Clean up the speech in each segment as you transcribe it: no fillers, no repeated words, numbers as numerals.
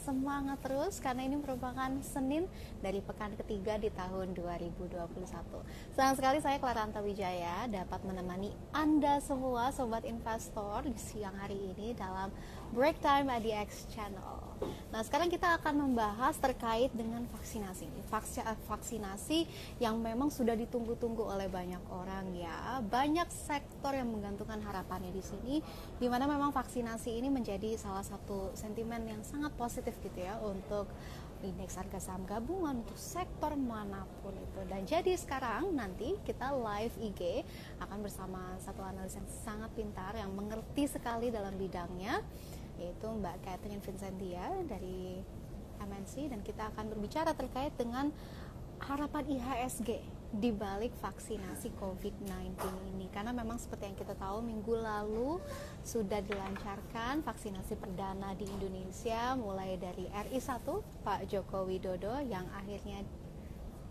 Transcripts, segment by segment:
semangat terus karena ini merupakan Senin dari pekan ketiga di tahun 2021. Senang sekali saya Clara Antawijaya dapat menemani Anda semua Sobat Investor di siang hari ini dalam Break Time ADX Channel. Nah, sekarang kita akan membahas terkait dengan vaksinasi. Vaksinasi yang memang sudah ditunggu-tunggu oleh banyak orang ya. Banyak sektor yang menggantungkan harapannya di sini, di mana memang vaksinasi ini menjadi salah satu sentimen yang sangat positif gitu ya untuk indeks harga saham gabungan untuk sektor manapun itu. Dan jadi sekarang nanti kita live IG akan bersama satu analis yang sangat pintar yang mengerti sekali dalam bidangnya, yaitu Mbak Catherine Vincentia dari MNC, dan kita akan berbicara terkait dengan harapan IHSG di balik vaksinasi COVID-19 ini, karena memang seperti yang kita tahu minggu lalu sudah dilancarkan vaksinasi perdana di Indonesia mulai dari RI1 Pak Joko Widodo yang akhirnya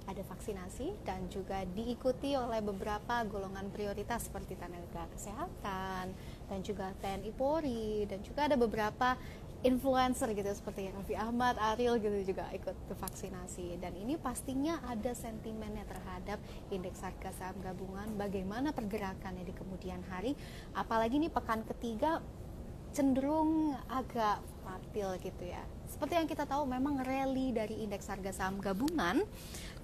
ada vaksinasi dan juga diikuti oleh beberapa golongan prioritas seperti tenaga kesehatan dan juga TNI Polri, dan juga ada beberapa influencer gitu seperti Raffi Ahmad, Ariel gitu juga ikut vaksinasi. Dan ini pastinya ada sentimennya terhadap indeks harga saham gabungan, bagaimana pergerakannya di kemudian hari, apalagi ini pekan ketiga cenderung agak volatile gitu ya. Seperti yang kita tahu memang rally dari indeks harga saham gabungan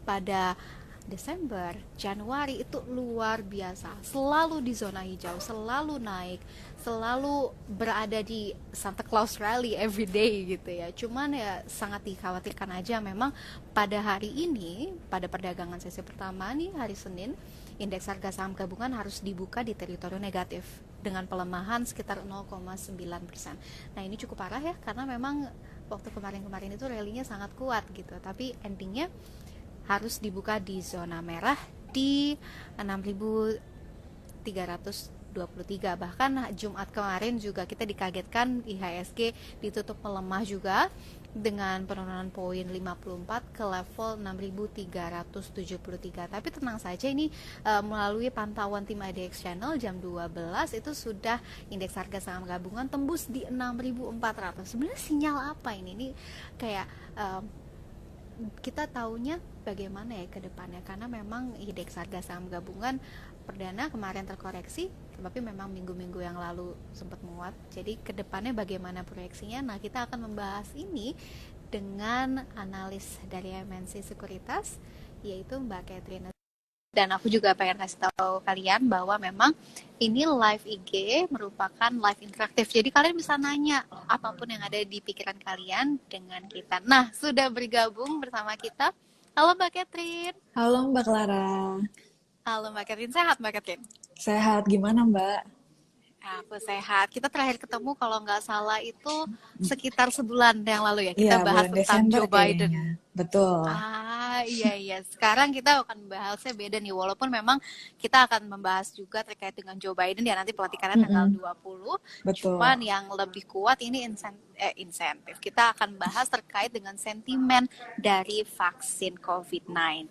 pada Desember, Januari itu luar biasa, selalu di zona hijau, selalu naik, selalu berada di Santa Claus Rally every day gitu ya. Cuman ya sangat dikhawatirkan aja memang pada hari ini, pada perdagangan sesi pertama nih hari Senin, indeks harga saham gabungan harus dibuka di teritori negatif dengan pelemahan sekitar 0,9%. Nah ini cukup parah ya, karena memang waktu kemarin-kemarin itu rally-nya sangat kuat gitu, tapi endingnya harus dibuka di zona merah di 6.323. Bahkan Jumat kemarin juga kita dikagetkan IHSG ditutup melemah juga dengan penurunan poin 54 ke level 6.373. Tapi tenang saja, ini melalui pantauan tim ADX Channel jam 12 itu sudah indeks harga saham gabungan tembus di 6.400. Sebenarnya sinyal apa ini? Ini kayak kita taunya bagaimana ya ke depannya, karena memang indeks harga saham gabungan perdana kemarin terkoreksi, tapi memang minggu-minggu yang lalu sempat menguat. Jadi ke depannya bagaimana proyeksinya? Nah, kita akan membahas ini dengan analis dari MNC Sekuritas, yaitu Mbak Catherine. Dan aku juga pengen kasih tahu kalian bahwa memang ini live IG merupakan live interaktif. Jadi kalian bisa nanya apapun yang ada di pikiran kalian dengan kita. Nah, sudah bergabung bersama kita. Halo Mbak Catherine. Halo Mbak Clara. Halo Mbak Catherine, sehat Mbak Catherine? Sehat, gimana Mbak? Aku sehat. Kita terakhir ketemu kalau nggak salah itu sekitar sebulan yang lalu ya. Kita bahas Bulan tentang Desember Joe Biden. kayaknya. Betul. Iya. Sekarang kita akan membahasnya beda nih. Walaupun memang kita akan membahas juga terkait dengan Joe Biden ya, nanti pelantikannya tanggal 20. Betul. Cuman yang lebih kuat ini insentif. Kita akan bahas terkait dengan sentimen dari vaksin COVID-19.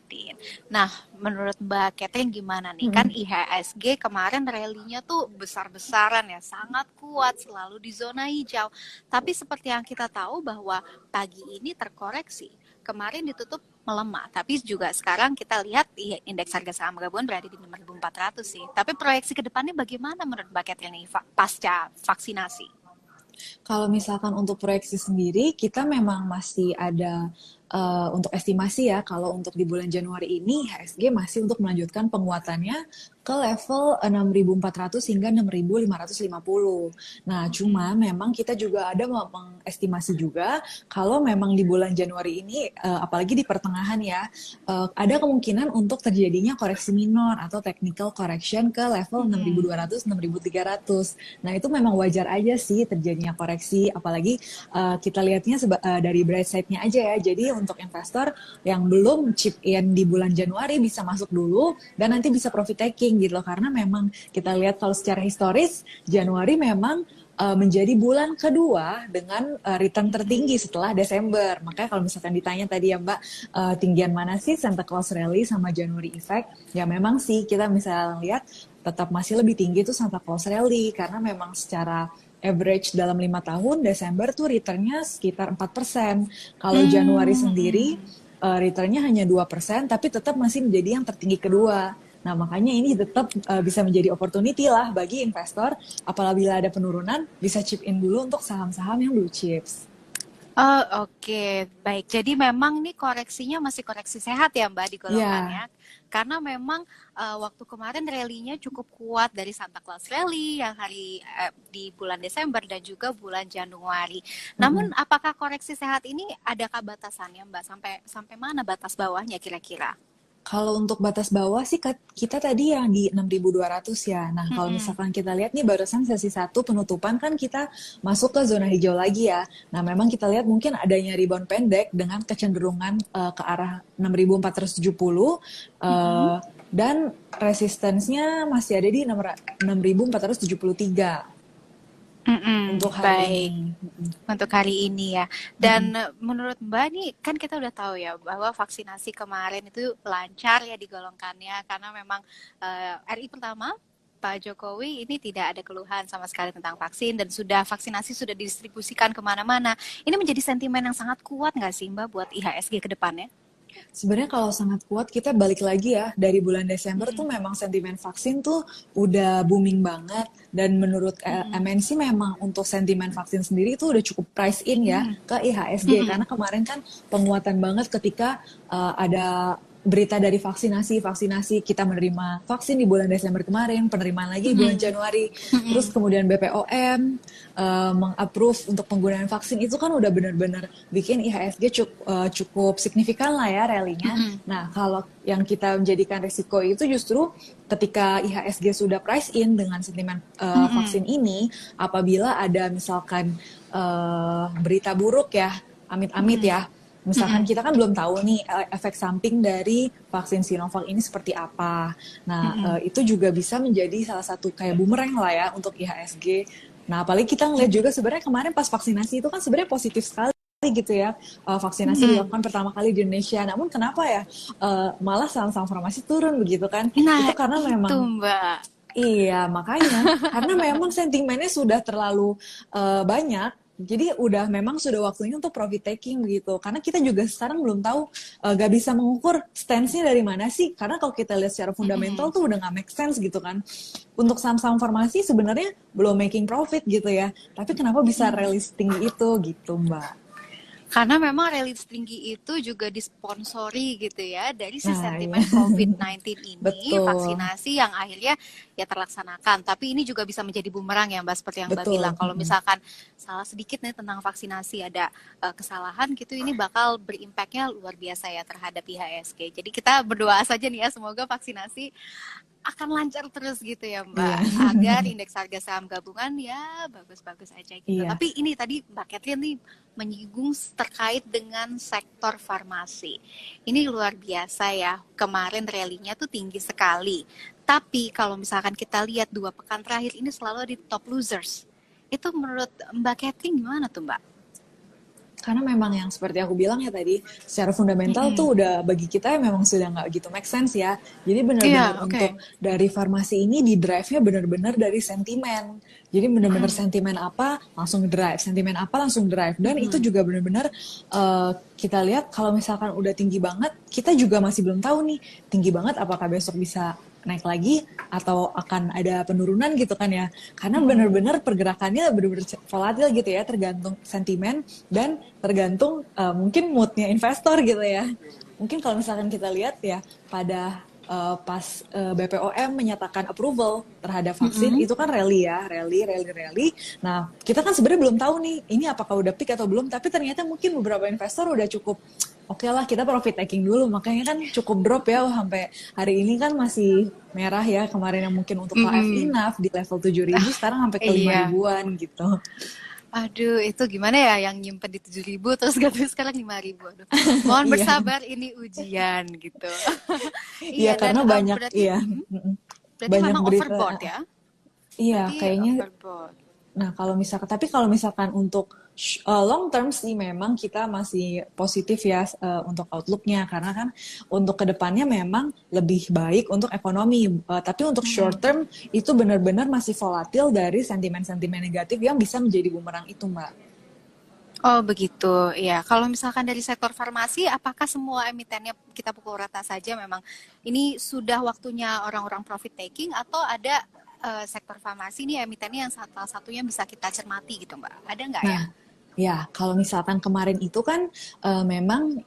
Nah, menurut Mbak Catherine gimana nih? Kan IHSG kemarin rally-nya tuh besar-besaran ya, sangat kuat, selalu di zona hijau. Tapi seperti yang kita tahu bahwa pagi ini terkoreksi. Kemarin ditutup melemah, tapi juga sekarang kita lihat indeks harga saham gabungan berada di 6.400 sih. Tapi proyeksi ke depannya bagaimana menurut Mbak Catherine pasca vaksinasi? Kalau misalkan untuk proyeksi sendiri, kita memang masih ada untuk estimasi ya, kalau untuk di bulan Januari ini IHSG masih untuk melanjutkan penguatannya ke level 6.400 hingga 6.550. Nah, cuma memang kita juga ada mengestimasi juga kalau memang di bulan Januari ini, apalagi di pertengahan ya, ada kemungkinan untuk terjadinya koreksi minor atau technical correction ke level 6.200, 6.300. Nah, itu memang wajar aja sih terjadinya koreksi, apalagi kita lihatnya dari bright side-nya aja ya. Jadi untuk investor yang belum chip in di bulan Januari bisa masuk dulu dan nanti bisa profit taking gitu loh, karena memang kita lihat kalau secara historis Januari memang menjadi bulan kedua dengan return tertinggi setelah Desember. Makanya kalau misalkan ditanya tadi ya Mbak, tinggian mana sih Santa Claus Rally sama January Effect, ya memang sih kita misalnya lihat tetap masih lebih tinggi itu Santa Claus Rally, karena memang secara average dalam 5 tahun, Desember tuh returnnya sekitar 4%. Kalau Januari sendiri, Hmm. returnnya hanya 2%, tapi tetap masih menjadi yang tertinggi kedua. Nah, makanya ini tetap bisa menjadi opportunity lah bagi investor. Apabila ada penurunan, bisa chip in dulu untuk saham-saham yang blue chips. Oh, oke, baik. Jadi memang nih koreksinya masih koreksi sehat ya, Mbak, Ya, digolongkannya. Karena memang waktu kemarin rally-nya cukup kuat dari Santa Claus Rally yang di bulan Desember dan juga bulan Januari. Namun mm-mm. apakah koreksi sehat ini adakah batasannya, Mbak? Sampai sampai mana batas bawahnya kira-kira? Kalau untuk batas bawah sih kita tadi yang di 6.200 ya. Nah, kalau Mm-mm. misalkan kita lihat nih barusan sesi satu penutupan kan kita masuk ke zona hijau lagi ya. Nah, memang kita lihat mungkin adanya rebound pendek dengan kecenderungan ke arah 6.470 Mm-mm. dan resistensinya masih ada di 6.473 Mm-mm. untuk hari Baik. ini. Untuk hari ini ya. Dan Mm-mm. menurut Mbak nih kan kita udah tahu ya bahwa vaksinasi kemarin itu lancar ya digolongkannya karena memang RI pertama Pak Jokowi ini tidak ada keluhan sama sekali tentang vaksin dan sudah vaksinasi sudah didistribusikan kemana-mana. Ini menjadi sentimen yang sangat kuat nggak sih Mbak buat IHSG ke depannya? Sebenarnya kalau sangat kuat kita balik lagi ya dari bulan Desember tuh Mm-mm. memang sentimen vaksin tuh udah booming banget dan menurut Mm-mm. MNC memang untuk sentimen vaksin sendiri itu udah cukup price in ya Mm-mm. ke IHSG Mm-mm. karena kemarin kan penguatan banget ketika ada berita dari vaksinasi kita menerima vaksin di bulan Desember kemarin, penerimaan lagi di bulan Mm-mm. Januari, terus Mm-mm. kemudian BPOM mengapprove untuk penggunaan vaksin itu kan udah benar-benar bikin IHSG cukup signifikan lah ya rally-nya. Mm-mm. Nah, kalau yang kita menjadikan risiko itu justru ketika IHSG sudah price in dengan sentimen Mm-mm. vaksin ini, apabila ada misalkan berita buruk ya, amit-amit Mm-mm. ya, misalkan Mm-mm. kita kan belum tahu nih efek samping dari vaksin Sinovac ini seperti apa. Nah, Mm-mm. itu juga bisa menjadi salah satu kayak bumerang lah ya untuk IHSG. Nah, apalagi kita ngeliat juga Mm-mm. sebenarnya kemarin pas vaksinasi itu kan sebenarnya positif sekali gitu ya, vaksinasi Mm-mm. dilakukan pertama kali di Indonesia. Namun kenapa ya malah saham-saham farmasi turun begitu kan? Nah, Itu karena itu memang Mbak. iya, makanya karena memang sentimennya sudah terlalu banyak. Jadi udah memang sudah waktunya untuk profit taking begitu. Karena kita juga sekarang belum tahu gak bisa mengukur stance-nya dari mana sih. Karena kalau kita lihat secara fundamental Mm-mm. tuh udah gak make sense gitu kan. Untuk saham-saham farmasi sebenarnya belum making profit gitu ya. Tapi kenapa bisa Mm-mm. rally tinggi itu gitu Mbak. Karena memang rally tinggi itu juga disponsori gitu ya dari si Nah ya, sentimen COVID-19 ini, betul, vaksinasi yang akhirnya ya terlaksanakan. Tapi ini juga bisa menjadi bumerang ya Mbak, seperti yang Mbak bilang. betul. Kalau misalkan salah sedikit nih tentang vaksinasi ada kesalahan gitu, ini bakal berimpaknya luar biasa ya terhadap IHSG. Jadi kita berdoa saja nih ya, semoga vaksinasi akan lancar terus gitu ya Mbak, Iya, agar indeks harga saham gabungan ya bagus-bagus aja gitu. iya. Tapi ini tadi Mbak Catherine nih menyinggung terkait dengan sektor farmasi. Ini luar biasa ya, kemarin rally-nya tuh tinggi sekali. Tapi kalau misalkan kita lihat 2 pekan terakhir ini selalu di top losers. Itu menurut Mbak Catherine gimana tuh Mbak? Karena memang yang seperti aku bilang ya tadi, secara fundamental Mm-mm. tuh udah bagi kita memang sudah nggak gitu make sense ya. Jadi benar-benar Iya, oke. untuk dari farmasi ini di drive-nya benar-benar dari sentimen. Jadi benar-benar Mm-mm. sentimen apa langsung drive, sentimen apa langsung drive. Dan itu Mm-mm. juga benar-benar kita lihat kalau misalkan udah tinggi banget, kita juga masih belum tahu nih tinggi banget apakah besok bisa naik lagi atau akan ada penurunan gitu kan ya. Karena Mm-mm. benar-benar pergerakannya benar-benar volatil gitu ya, tergantung sentimen dan tergantung mungkin moodnya investor gitu ya. Mungkin kalau misalkan kita lihat ya pada pas BPOM menyatakan approval terhadap vaksin Mm-mm. itu kan rally ya, rally. Nah, kita kan sebenarnya belum tahu nih ini apakah udah peak atau belum, tapi ternyata mungkin beberapa investor udah cukup oke lah kita profit taking dulu, makanya kan cukup drop ya sampai hari ini kan masih merah ya kemarin yang mungkin untuk KF Mm-mm. Inaf di level 7.000 sekarang sampai ke 5 Iya. ribuan gitu. Aduh, itu gimana ya yang nyimpen di 7.000 terus ganti sekarang 5.000. Aduh. Mohon Iya, bersabar ini ujian gitu. iya Iya dan karena banyak berarti iya berarti banyak memang berita. overboard ya. Iya, Berarti kayaknya overboard. Nah, kalau misalkan untuk long term sih memang kita masih positif ya untuk outlook-nya karena kan untuk kedepannya memang lebih baik untuk ekonomi. Tapi untuk short Mm-mm. term itu benar-benar masih volatil dari sentimen-sentimen negatif yang bisa menjadi bumerang itu, Mbak. Oh begitu, ya. Kalau misalkan dari sektor farmasi, apakah semua emitennya kita pukul rata saja memang ini sudah waktunya orang-orang profit taking atau ada sektor farmasi ini emitennya yang salah satunya bisa kita cermati gitu Mbak? Ada nggak ya? Nah, ya kalau misalkan kemarin itu kan memang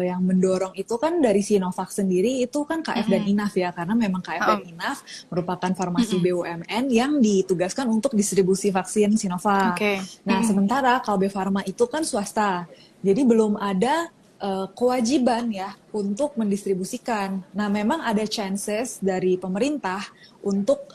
yang mendorong itu kan dari Sinovac sendiri itu kan KF dan Mm-mm. Inaf ya, karena memang KF dan Oh, Inaf merupakan farmasi mm-mm. BUMN yang ditugaskan untuk distribusi vaksin Sinovac. Oke. Nah, Mm-mm. sementara Kalbe Farma itu kan swasta, jadi belum ada kewajiban ya untuk mendistribusikan. Nah, memang ada chances dari pemerintah untuk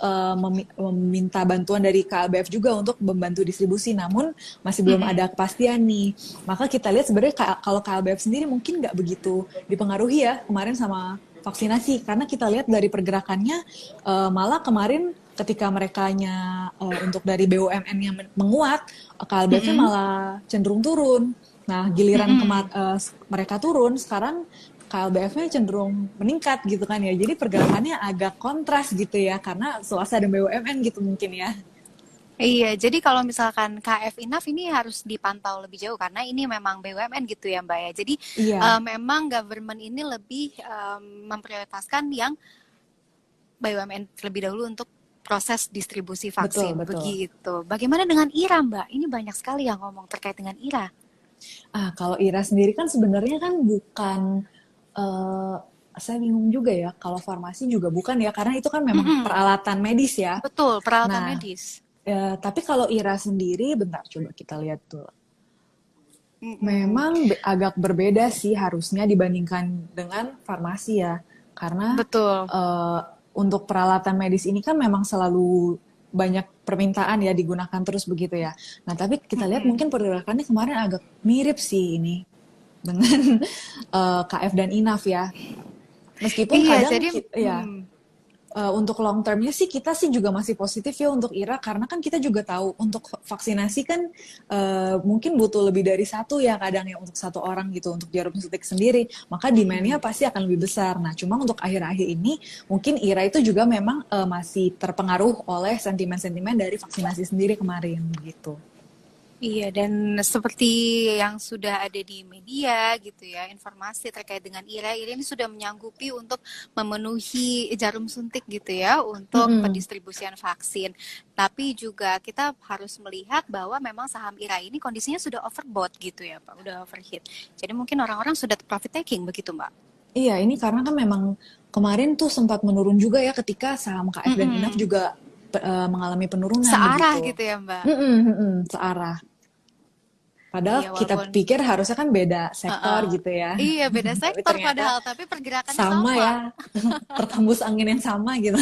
meminta bantuan dari KLBF juga untuk membantu distribusi, namun masih belum Mm-mm. ada kepastian nih. Maka kita lihat sebenarnya kalau KLBF sendiri mungkin nggak begitu dipengaruhi ya kemarin sama vaksinasi, karena kita lihat dari pergerakannya malah kemarin ketika merekanya untuk dari BUMN yang menguat, KLBF-nya Mm-mm. malah cenderung turun. Nah, giliran Mm-mm. mereka turun, sekarang KLBF-nya cenderung meningkat gitu kan ya. Jadi pergerakannya agak kontras gitu ya, karena swasta dan BUMN gitu mungkin ya. Iya, jadi kalau misalkan KF Inaf ini harus dipantau lebih jauh karena ini memang BUMN gitu ya Mbak ya. Jadi Iya, memang government ini lebih memprioritaskan yang BUMN terlebih dahulu untuk proses distribusi betul, vaksin betul. begitu. Bagaimana dengan IRA Mbak? Ini banyak sekali yang ngomong terkait dengan IRA. Kalau IRA sendiri kan sebenarnya kan bukan, eh, saya bingung juga ya, kalau farmasi juga bukan ya, karena itu kan memang Mm-mm, peralatan medis ya. betul, peralatan Nah, medis. tapi kalau IRA sendiri, bentar coba kita lihat tuh. Mm-mm, Memang agak berbeda sih harusnya dibandingkan dengan farmasi ya. Karena betul. eh, untuk peralatan medis ini kan memang selalu banyak permintaan ya digunakan terus begitu ya. Nah, tapi kita lihat Mm-mm. mungkin pergerakannya kemarin agak mirip sih ini dengan KF dan Inaf ya. Meskipun Iya, kadang jadi ya untuk long termnya sih kita sih juga masih positif ya untuk IRA, karena kan kita juga tahu untuk vaksinasi kan mungkin butuh lebih dari satu ya kadang ya untuk satu orang gitu untuk jarum suntik sendiri, maka demand-nya mm-mm. pasti akan lebih besar. Nah, cuma untuk akhir-akhir ini mungkin IRA itu juga memang masih terpengaruh oleh sentimen-sentimen dari vaksinasi sendiri kemarin gitu. Iya, dan seperti yang sudah ada di media gitu ya, informasi terkait dengan IRA, IRA ini sudah menyanggupi untuk memenuhi jarum suntik gitu ya, untuk Mm-mm. pendistribusian vaksin. Tapi juga kita harus melihat bahwa memang saham IRA ini kondisinya sudah overbought gitu ya Pak, udah overheat. Jadi mungkin orang-orang sudah profit taking begitu Mbak. Iya, ini karena kan memang kemarin tuh sempat menurun juga ya ketika saham KF dan Inaf Mm-mm. juga mengalami penurunan Searah begitu. gitu ya Mbak. Mm-mm, mm-mm, searah. Padahal Iya, kita walaupun pikir harusnya kan beda sektor uh-uh. gitu ya. Iya, beda Tapi sektor ternyata padahal, tapi pergerakannya sama sama. ya, tertembus angin yang sama gitu.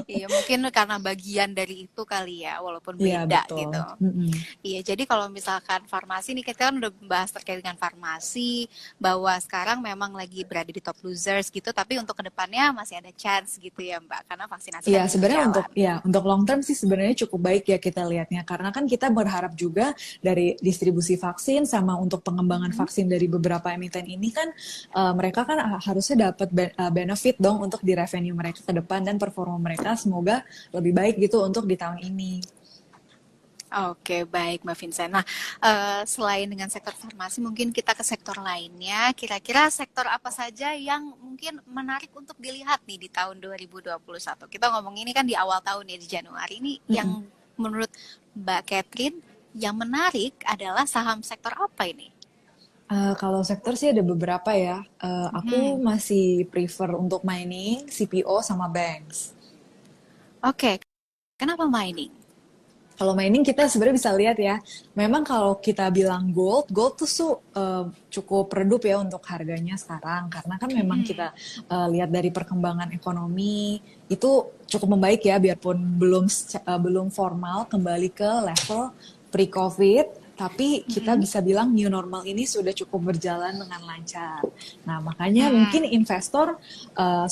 Iya, mungkin karena bagian dari itu kali ya, walaupun Iya, beda betul. gitu. Mm-mm. Iya, jadi kalau misalkan farmasi nih, kita kan udah membahas terkait dengan farmasi, bahwa sekarang memang lagi berada di top losers gitu, tapi untuk kedepannya masih ada chance gitu ya Mbak, karena vaksinasi Iya, kan masih sebenarnya berjalan. untuk long term sih sebenarnya cukup baik ya kita lihatnya, karena kan kita berharap juga dari distribusi vaksin sama untuk pengembangan Mhm. vaksin dari beberapa emiten ini kan mereka kan harusnya dapat benefit dong untuk di revenue mereka ke depan, dan performa mereka semoga lebih baik gitu untuk di tahun ini. Oke, baik Mbak Vincent. Nah, selain dengan sektor farmasi, mungkin kita ke sektor lainnya. Kira-kira sektor apa saja yang mungkin menarik untuk dilihat nih di tahun 2021? Kita ngomong ini kan di awal tahun ya, di Januari. Ini Mm-mm. yang menurut Mbak Catherine yang menarik adalah saham sektor apa ini? Kalau sektor sih ada beberapa ya. Aku Mhm. masih prefer untuk mining, CPO sama banks. Oke, kenapa mining? Kalau mining kita sebenarnya bisa lihat ya, memang kalau kita bilang gold tuh cukup redup ya untuk harganya sekarang, karena kan memang Mhm. kita lihat dari perkembangan ekonomi itu cukup membaik ya, biarpun belum formal kembali ke level pre-COVID. tapi kita bisa bilang new normal ini sudah cukup berjalan dengan lancar. Nah, makanya Mm-mm. mungkin investor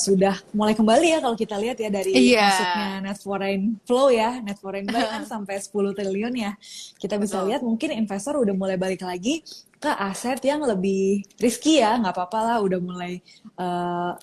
sudah mulai kembali ya kalau kita lihat ya dari Iya, masuknya net foreign flow ya, net foreign buy kan sampai 10 triliun ya. Kita bisa betul. lihat mungkin investor udah mulai balik lagi ke aset yang lebih risky ya, nggak apa-apa lah udah mulai eh,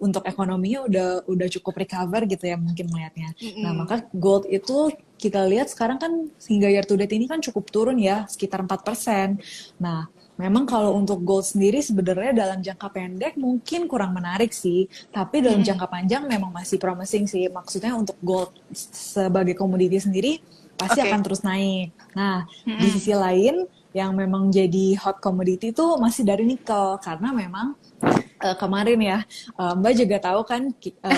untuk ekonominya udah cukup recover gitu ya mungkin melihatnya. Nah, Mm-mm. maka gold itu kita lihat sekarang kan hingga year to date ini kan cukup turun ya, sekitar 4%. Nah, memang kalau untuk gold sendiri sebenarnya dalam jangka pendek mungkin kurang menarik sih, tapi dalam Mm-mm. jangka panjang memang masih promising sih. Maksudnya untuk gold sebagai komoditi sendiri pasti Oke. akan terus naik. Nah, di Mm-mm. sisi lain yang memang jadi hot commodity itu masih dari nikel karena memang kemarin ya, Mbak juga tahu kan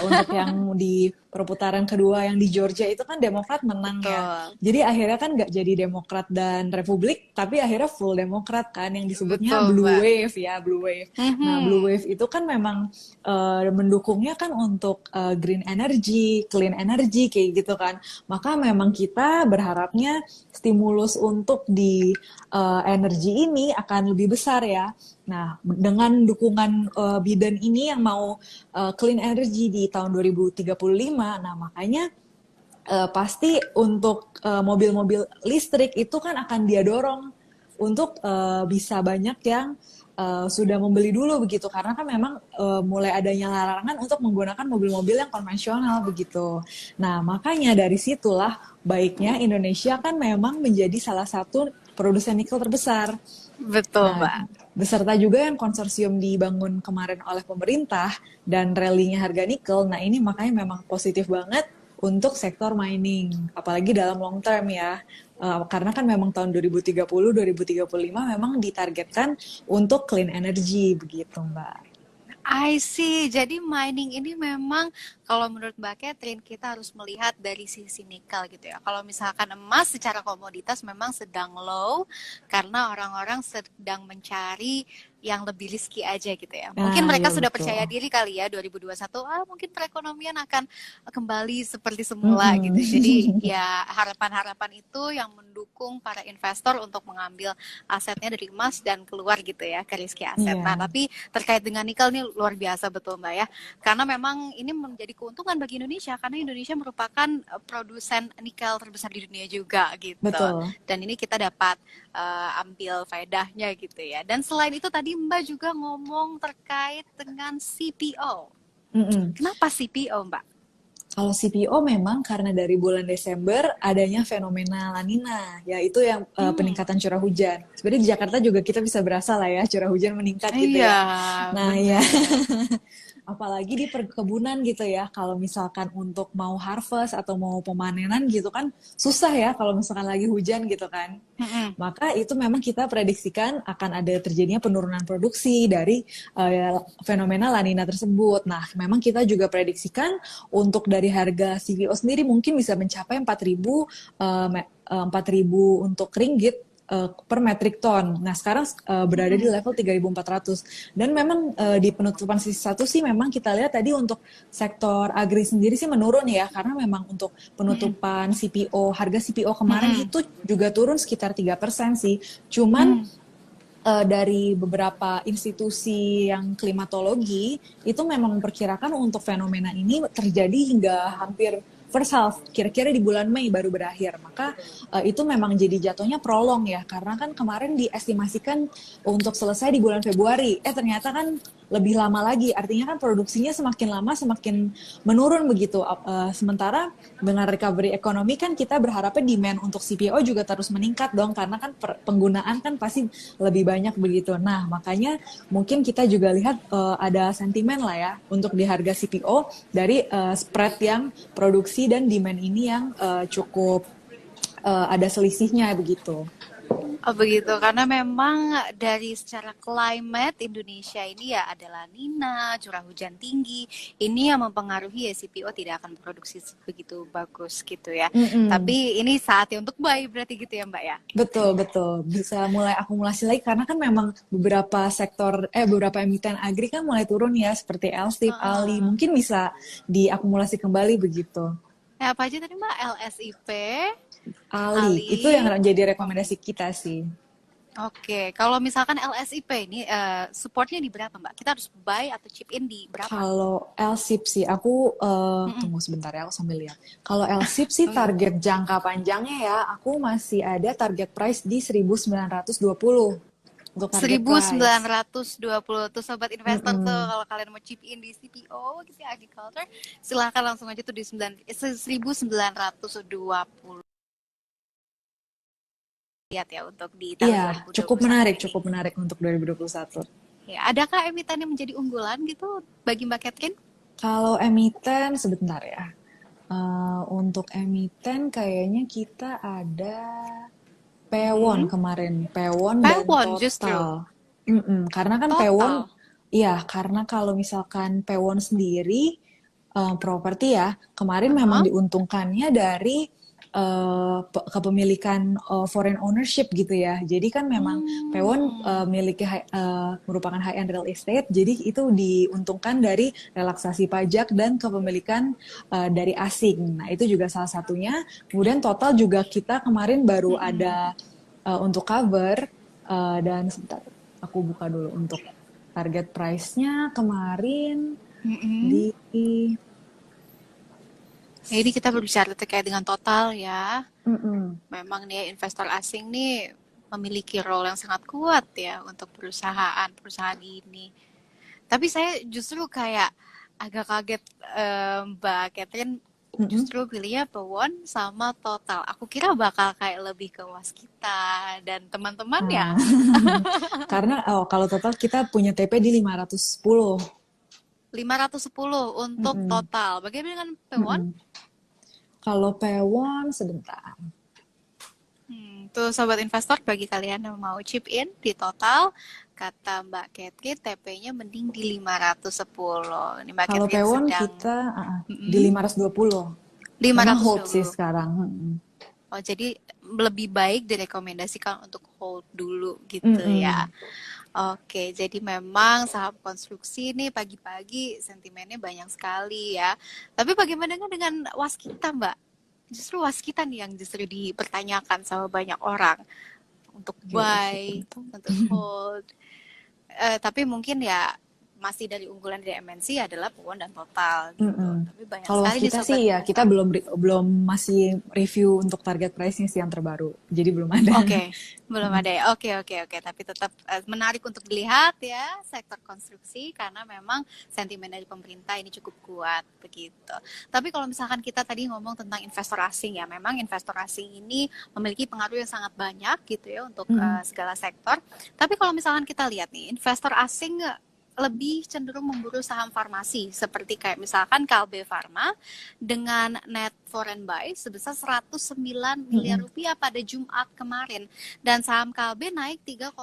untuk yang di perputaran kedua yang di Georgia itu kan Demokrat menang ya. Betul. Jadi akhirnya kan nggak jadi Demokrat dan Republik, tapi akhirnya full Demokrat kan yang disebutnya Betul, Blue Mbak. Wave ya, Blue Wave. Nah, Blue Mhm. Wave itu kan memang mendukungnya kan untuk green energy, clean energy kayak gitu kan. Maka memang kita berharapnya stimulus untuk di energi ini akan lebih besar ya. Nah, dengan dukungan Biden ini yang mau clean energy di tahun 2035, nah makanya pasti untuk mobil-mobil listrik itu kan akan dia dorong untuk bisa banyak yang sudah membeli dulu begitu karena kan memang mulai adanya larangan untuk menggunakan mobil-mobil yang konvensional begitu. Nah, makanya dari situlah baiknya Indonesia kan memang menjadi salah satu produsen nikel terbesar. Betul, Nah, Mbak. beserta juga yang konsorsium dibangun kemarin oleh pemerintah dan rally-nya harga nikel. Nah, ini makanya memang positif banget untuk sektor mining, apalagi dalam long term ya. Karena kan memang tahun 2030, 2035 memang ditargetkan untuk clean energy begitu, Mbak. I see. Jadi mining ini memang kalau menurut Mbak Catherine kita harus melihat dari sisi nikel gitu ya. Kalau misalkan emas secara komoditas memang sedang low karena orang-orang sedang mencari yang lebih risky aja gitu ya. Mungkin Nah, mereka ya sudah betul. percaya diri kali ya 2021 mungkin perekonomian akan kembali seperti semula gitu. Jadi Mm-mm. ya harapan-harapan itu yang mendukung para investor untuk mengambil asetnya dari emas dan keluar gitu ya ke risky aset. Nah, Iya, tapi terkait dengan nikel ini luar biasa betul Mbak ya. Karena memang ini menjadi keuntungan bagi Indonesia karena Indonesia merupakan produsen nikel terbesar di dunia juga gitu. betul. Dan ini kita dapat ambil faedahnya gitu ya. Dan selain itu tadi Mbak juga ngomong terkait dengan CPO. Mm-mm. Kenapa CPO Mbak? Kalau CPO memang karena dari bulan Desember adanya fenomena La Nina, yaitu yang Hmm, peningkatan curah hujan. Sebenarnya di Jakarta juga kita bisa berasa lah ya curah hujan meningkat gitu iya ya. Nah ya, benar. apalagi di perkebunan gitu ya. Kalau misalkan untuk mau harvest atau mau pemanenan gitu kan susah ya kalau misalkan lagi hujan gitu kan. Mm-mm. Maka itu memang kita prediksikan akan ada terjadinya penurunan produksi dari fenomena La Nina tersebut. Nah, memang kita juga prediksikan untuk dari harga CPO sendiri mungkin bisa mencapai 4.000 4.000 untuk ringgit per metric ton. Nah, sekarang berada di Mm-mm. level 3.400. Dan memang di penutupan sisi satu sih memang kita lihat tadi untuk sektor agri sendiri sih menurun ya, karena memang untuk Mm-mm. penutupan CPO, harga CPO kemarin Mm-mm. itu juga turun sekitar 3% sih. Cuman Mm. dari beberapa institusi yang klimatologi itu memang memperkirakan untuk fenomena ini terjadi hingga hampir first half, kira-kira di bulan Mei baru berakhir. Maka itu memang jadi jatuhnya prolong ya, karena kan kemarin diestimasikan untuk selesai di bulan Februari. Ternyata kan lebih lama lagi, artinya kan produksinya semakin lama semakin menurun begitu. Sementara dengan recovery ekonomi kan kita berharapnya demand untuk CPO juga terus meningkat dong, karena kan penggunaan kan pasti lebih banyak begitu. Nah, makanya mungkin kita juga lihat ada sentimen lah ya untuk di harga CPO dari spread yang produksi dan demand ini yang cukup ada selisihnya begitu. Oh begitu, karena memang dari secara climate Indonesia ini ya ada La Nina, curah hujan tinggi, ini yang mempengaruhi ya CPO tidak akan produksi begitu bagus gitu ya. Mm-mm. Tapi ini saatnya untuk buy berarti gitu ya Mbak ya? Betul, betul. Bisa mulai akumulasi lagi karena kan memang beberapa emiten agri kan mulai turun ya seperti LSIP, Ali, mungkin bisa diakumulasi kembali begitu. Apa aja tadi Mbak? LSIP, Ali. Itu yang Ali. jadi Oke. rekomendasi kita sih. Oke, kalau misalkan LSIP ini supportnya di berapa, Mbak? Kita harus buy atau chip in di berapa? Kalau LSIP sih, aku Mm-mm. tunggu sebentar ya, aku sambil lihat. Kalau LSIP sih Oh iya. target jangka panjangnya ya, aku masih ada target price di 1920 untuk target price. 1920 tuh sobat investor tuh, Mm-mm. kalau kalian mau chip in di CPO gitu ya, agriculture, silahkan langsung aja tuh di 1920, lihat ya untuk di tahun Iya, cukup 2021 menarik, ini. cukup menarik untuk 2021. Ya, adakah emiten yang menjadi unggulan gitu bagi Mbak Catherine? Kalau emiten sebentar ya. Untuk emiten kayaknya kita ada Pewon Mm-mm. kemarin, Pewon dan Taiwan Total. justru. Karena kan Pewon, Total. iya karena kalau misalkan Pewon sendiri properti ya, kemarin memang Aha. diuntungkannya dari kepemilikan foreign ownership gitu ya. Jadi kan memang Pewon Hmm. merupakan high end real estate, jadi itu diuntungkan dari relaksasi pajak dan kepemilikan dari asing. Nah itu juga salah satunya. Kemudian Total juga kita kemarin baru Mm-mm. ada untuk cover dan sebentar aku buka dulu untuk target price-nya kemarin Mm-mm. di Nah, ini kita berbicara terkait dengan total ya. mm-mm. Memang nih investor asing nih memiliki role yang sangat kuat ya untuk perusahaan ini. Tapi saya justru kayak agak kaget, Mbak Catherine Mm-mm. justru pilihnya Pewon sama Total. Aku kira bakal kayak lebih ke Waskita dan Ah, teman-temannya. karena kalau total kita punya TP di 510. 510 untuk Mm-mm. Total. Bagaimana dengan Pewon? Mm-mm. Kalau Pewon sebentar. Tuh sobat investor, bagi kalian yang mau chip in di Total, kata Mbak Catherine TP-nya mending di 510. Ini Mbak Kalau Catherine Pewon sedang kita di 520. Memang hold sih 520. sekarang. Mm-mm. Oh, jadi lebih baik direkomendasikan untuk hold dulu gitu ya. Mm-mm. Oke, jadi memang saham konstruksi nih pagi-pagi sentimennya banyak sekali ya. Tapi bagaimana dengan Waskita, Mbak? Justru Waskita nih yang justru dipertanyakan sama banyak orang untuk Oke, buy, sebentar. untuk hold. Tapi mungkin ya masih dari unggulan dari MNC adalah Pewon dan Total gitu. Mm-mm. Tapi banyak Kalau sekali nih waskita sobat sih ya kita investor. belum masih review untuk target price-nya sih yang terbaru. Jadi belum ada. Oke, belum Mm-mm. ada ya. Oke. Tapi tetap menarik untuk dilihat ya sektor konstruksi karena memang sentimen dari pemerintah ini cukup kuat begitu. Tapi kalau misalkan kita tadi ngomong tentang investor asing ya, memang investor asing ini memiliki pengaruh yang sangat banyak gitu ya untuk Mm-mm. segala sektor. Tapi kalau misalkan kita lihat nih, investor asing lebih cenderung memburu saham farmasi seperti kayak misalkan Kalbe Farma dengan net foreign buy sebesar 109 miliar Mm-mm. rupiah pada Jumat kemarin dan saham Kalbe naik 3,13%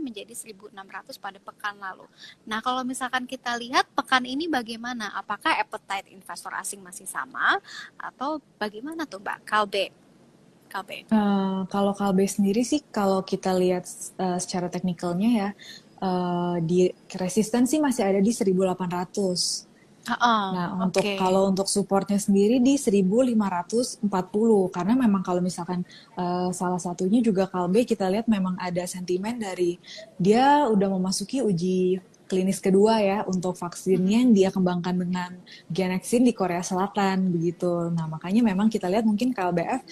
menjadi 1.600 pada pekan lalu. Nah, kalau misalkan kita lihat pekan ini bagaimana? Apakah appetite investor asing masih sama atau bagaimana tuh, Mbak? Kalbe. Kalau Kalbe sendiri sih, kalau kita lihat secara teknikalnya ya, di resistensi masih ada di 1.800. Nah, Oke. kalau untuk supportnya sendiri di 1.540 karena memang kalau misalkan salah satunya juga Kalbe kita lihat memang ada sentimen dari dia udah memasuki uji klinis kedua ya untuk vaksinnya Mm-mm. yang dia kembangkan dengan Genexin di Korea Selatan begitu. Nah, makanya memang kita lihat mungkin KLBF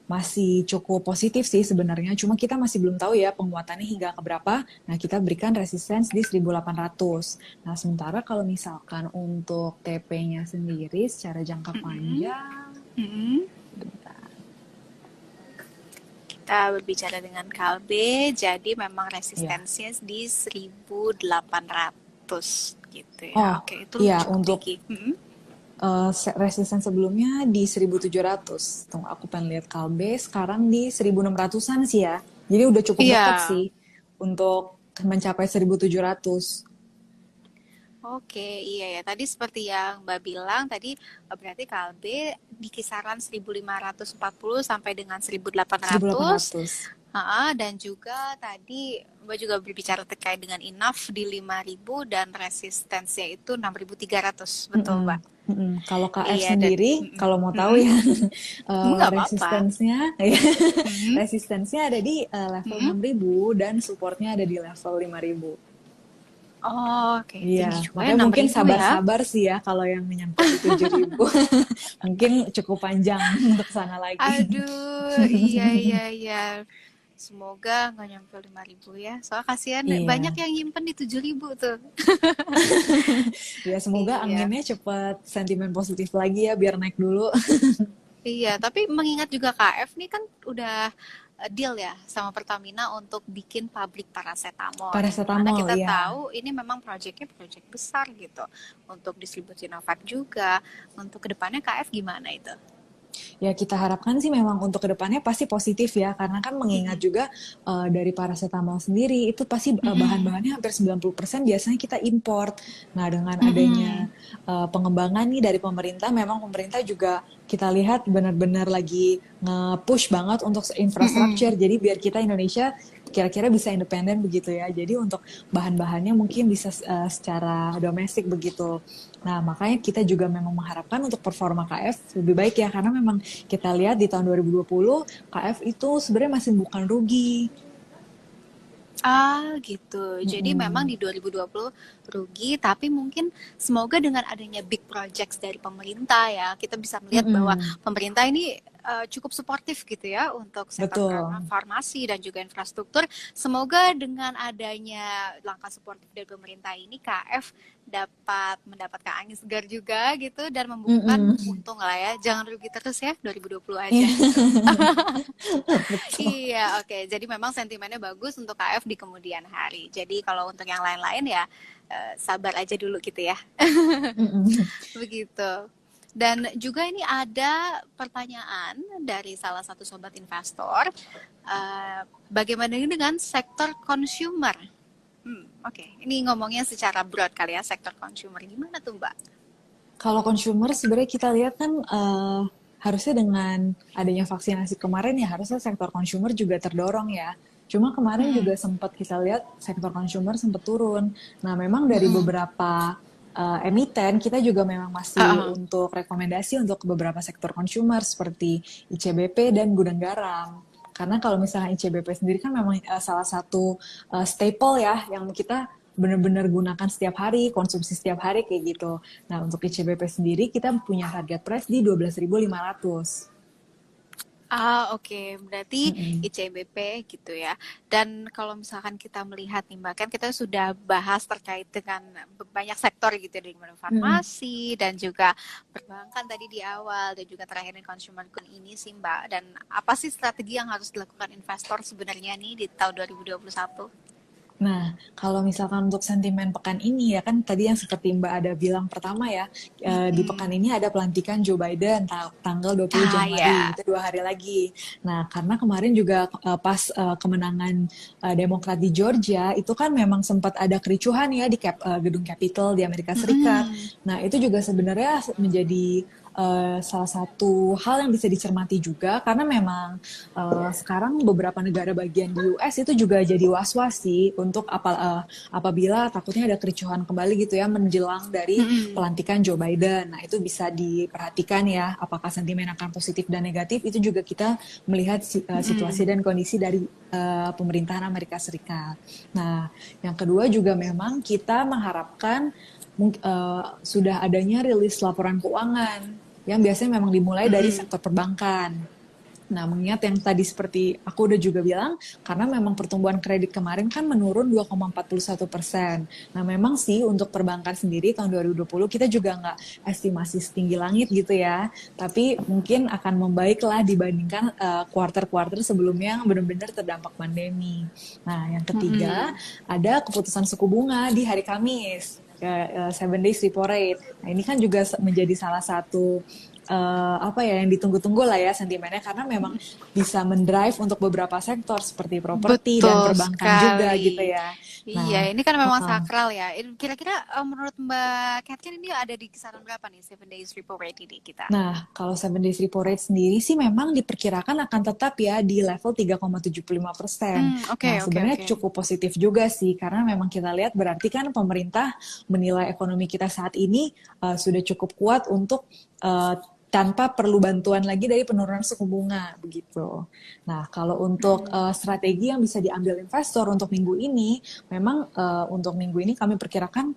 masih cukup positif sih sebenarnya. Cuma kita masih belum tahu ya penguatannya hingga ke berapa. Nah, kita berikan resistance di 1.800. Nah, sementara kalau misalkan untuk TP-nya sendiri secara jangka Mm-mm. panjang, Mm-mm. bentar. Kita berbicara dengan Kalbe, jadi memang Ya. resistensinya di 1.800 gitu Oh, ya. Oke, itu iya cukup untuk tinggi. Mm-mm. resistance sebelumnya di 1.700. Tunggu, aku pengen lihat Kalbe sekarang di 1.600-an sih ya. Jadi udah cukup dekat Iya. sih untuk mencapai 1.700. Oke, iya ya. Tadi seperti yang Mbak bilang, tadi berarti Kalbe di kisaran 1.540 sampai dengan 1.800. 1.800. Dan juga tadi Mbak juga berbicara terkait dengan enough di 5.000 dan resistensinya itu 6.300, betul Mm-mm, Mbak? mm-mm. Kalau KF Iya, dan sendiri, kalau mau tahu mm-mm. ya, Nggak apa-apa. resistensnya, Mm-mm. resistensinya ada di level Mm-mm. 6.000 dan supportnya ada di level 5.000. Oh, oke, Iya, tinggi juga ya makanya mungkin 6.000 ya. sabar-sabar sih ya kalau yang nyampe di 7.000. Mungkin cukup panjang untuk sana lagi. Aduh, iya, iya, iya. Semoga nggak nyampe 5.000 ya. Soalnya kasihan banyak Iya, yang nyimpen di 7.000 tuh. ya semoga Iya. anginnya cepet sentimen positif lagi ya biar naik dulu. Iya, tapi mengingat juga KF nih kan udah deal ya sama Pertamina untuk bikin pabrik paracetamol yang dimana Paracetamol kita ya. tahu ini memang proyeknya proyek besar gitu untuk distribusi Sinovac juga. Untuk kedepannya KF gimana itu? Ya kita harapkan sih memang untuk kedepannya pasti positif ya, karena kan mengingat Mm-mm. juga dari paracetamol sendiri itu pasti Mm-mm. bahan-bahannya hampir 90% biasanya kita import. Nah dengan adanya Mm-mm. pengembangan nih dari pemerintah, memang pemerintah juga kita lihat benar-benar lagi nge-push banget untuk infrastruktur, Mm-mm. jadi biar kita Indonesia kira-kira bisa independen begitu ya. Jadi untuk bahan-bahannya mungkin bisa secara domestik begitu. Nah, makanya kita juga memang mengharapkan untuk performa KF lebih baik ya, karena memang kita lihat di tahun 2020 KF itu sebenarnya masih bukan rugi. Gitu. Jadi memang Mm-mm. di 2020 rugi, tapi mungkin semoga dengan adanya big projects dari pemerintah ya, kita bisa melihat bahwa Mm-mm. pemerintah ini cukup suportif gitu ya untuk sektor Betul. farmasi dan juga infrastruktur. Semoga dengan adanya langkah suportif dari pemerintah ini, KF dapat mendapatkan angin segar juga gitu dan membukukan Mm-mm. untung lah ya. Jangan rugi terus ya 2020 aja Iya, gitu. betul. Iya, oke. Jadi memang sentimennya bagus untuk KF di kemudian hari. Jadi kalau untuk yang lain-lain ya sabar aja dulu gitu ya. Mm-mm. Begitu. Dan juga ini ada pertanyaan dari salah satu sobat investor. Bagaimana dengan sektor consumer? Oke. Ini ngomongnya secara broad kali ya, sektor consumer. Gimana tuh, Mbak? Kalau consumer sebenarnya kita lihat kan harusnya dengan adanya vaksinasi kemarin ya harusnya sektor consumer juga terdorong ya. Cuma kemarin juga Mm-mm. sempat kita lihat sektor consumer sempat turun. Nah, memang dari Mm-mm. beberapa emiten kita juga memang masih Uh-uh. untuk rekomendasi untuk beberapa sektor consumer seperti ICBP dan gudang garam. Karena kalau misalnya ICBP sendiri kan memang salah satu staple ya yang kita benar-benar gunakan setiap hari, konsumsi setiap hari kayak gitu. Nah, untuk ICBP sendiri kita punya target price di 12.500. Oke. Berarti Mm-mm. ICBP gitu ya. Dan kalau misalkan kita melihat nih, Mbak, kan kita sudah bahas terkait dengan banyak sektor gitu ya, dari Mm-mm. farmasi dan juga perbankan tadi di awal dan juga terakhir di consumer good ini sih, Mbak. Dan apa sih strategi yang harus dilakukan investor sebenarnya nih di tahun 2021? Nah, kalau misalkan untuk sentimen pekan ini ya kan tadi yang seperti Mbak ada bilang pertama ya, di pekan Mm-mm. ini ada pelantikan Joe Biden tanggal 20 Januari, Ya. itu 2 hari lagi. Nah, karena kemarin juga pas kemenangan Demokrat di Georgia, itu kan memang sempat ada kericuhan ya di gedung Capitol di Amerika Serikat. Mm-mm. Nah, itu juga sebenarnya menjadi salah satu hal yang bisa dicermati juga karena memang sekarang beberapa negara bagian di US itu juga jadi was-was sih untuk apabila takutnya ada kericuhan kembali gitu ya menjelang dari Mm-mm. pelantikan Joe Biden. Nah, itu bisa diperhatikan ya apakah sentimen akan positif dan negatif itu juga kita melihat situasi Mm-mm. dan kondisi dari pemerintahan Amerika Serikat. Nah, yang kedua juga memang kita mengharapkan sudah adanya rilis laporan keuangan yang biasanya memang dimulai dari Mm-mm. sektor perbankan. Nah, mengingat yang tadi seperti aku udah juga bilang, karena memang pertumbuhan kredit kemarin kan menurun 2,41%. Nah, memang sih untuk perbankan sendiri tahun 2020 kita juga nggak estimasi setinggi langit gitu ya. Tapi mungkin akan membaik lah dibandingkan kuarter-kuarter sebelumnya yang benar-benar terdampak pandemi. Nah, yang ketiga, Mm-mm. ada keputusan suku bunga di hari Kamis. 7 days repo rate. Nah, ini kan juga menjadi salah satu apa ya, yang ditunggu-tunggu lah ya sentimennya, karena memang bisa mendrive untuk beberapa sektor seperti properti dan Betul perbankan juga gitu sekali. ya. Iya, Nah, ini kan memang heeh. sakral ya. Kira-kira menurut Mbak Catherine ini ada di kisaran berapa nih 7 days repo rate ini kita? Nah, kalau 7 days repo rate sendiri sih memang diperkirakan akan tetap ya di level 3,75%. Oke, Nah, oke, sebenarnya oke. cukup positif juga sih, karena memang kita lihat berarti kan pemerintah menilai ekonomi kita saat ini sudah cukup kuat untuk uh, tanpa perlu bantuan lagi dari penurunan suku bunga begitu. Nah, kalau untuk strategi yang bisa diambil investor untuk minggu ini, memang untuk minggu ini kami perkirakan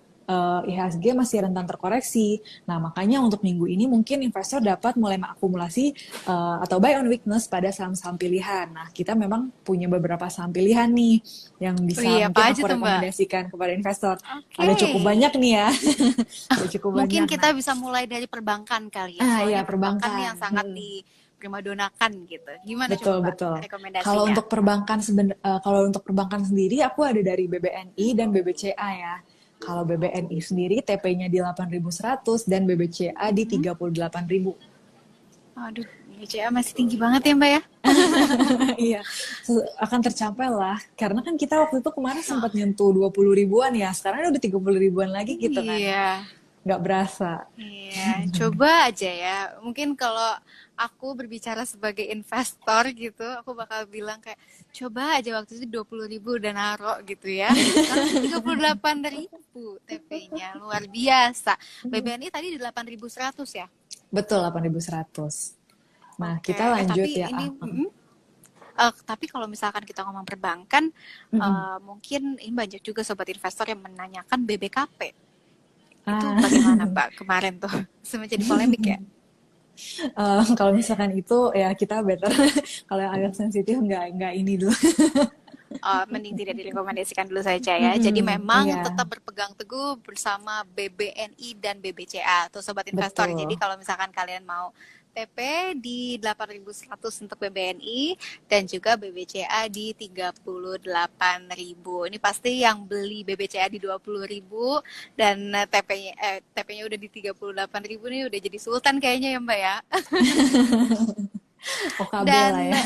IHSG masih rentan terkoreksi. Nah, makanya untuk minggu ini mungkin investor dapat mulai mengakumulasi atau buy on weakness pada saham-saham pilihan. Nah, kita memang punya beberapa saham pilihan nih yang bisa Wih, mungkin apa aja aku tuh Mbak? rekomendasikan kepada investor. Oke. Ada cukup banyak nih ya. Ada cukup Mungkin banyak. Nah, kita bisa mulai dari perbankan kali ya. ya Soalnya perbankan nih perbankan. yang sangat diprimadonakan gitu. Gimana coba Betul, Mbak betul. Kalau rekomendasinya? untuk perbankan kalau untuk perbankan sendiri aku ada dari BBNI dan BBCA ya. Kalau BBNI sendiri TP-nya di 8.100 dan BBCA di Mm-mm. 38.000. Aduh, BCA masih tinggi banget ya Mbak ya? Iya, akan tercapai lah. Karena kan kita waktu itu kemarin sempat nyentuh 20 ribuan ya. Sekarang udah 30 ribuan lagi gitu kan. Iya. Nggak berasa. Iya, coba aja ya. Mungkin kalau aku berbicara sebagai investor gitu, aku bakal bilang kayak coba aja waktu itu 20.000 udah naro gitu ya. Sekarang 38.000 TP-nya, luar biasa. BBNI tadi di 8.100 ya. Betul, 8.100. Nah, Oke, kita lanjut tapi ya. ini tapi kalau misalkan kita ngomong perbankan, mungkin ini banyak juga sobat investor yang menanyakan BBKP. Itu Ah, bagaimana Mbak kemarin tuh? Sempat jadi polemik ya? kalau misalkan itu ya kita better kalau yang agak sensitif nggak ini dulu. Mending tidak direkomendasikan dulu saja ya. Jadi memang Iya, tetap berpegang teguh bersama BBNI dan BBCA tuh sobat investor. Jadi betul. kalau misalkan kalian mau TP di 8.100 untuk BBNI dan juga BBCA di 38.000. Ini pasti yang beli BBCA di 20.000 dan TP-nya udah di 38.000 nih udah jadi sultan kayaknya ya Mbak ya. OKB lah Dan ya.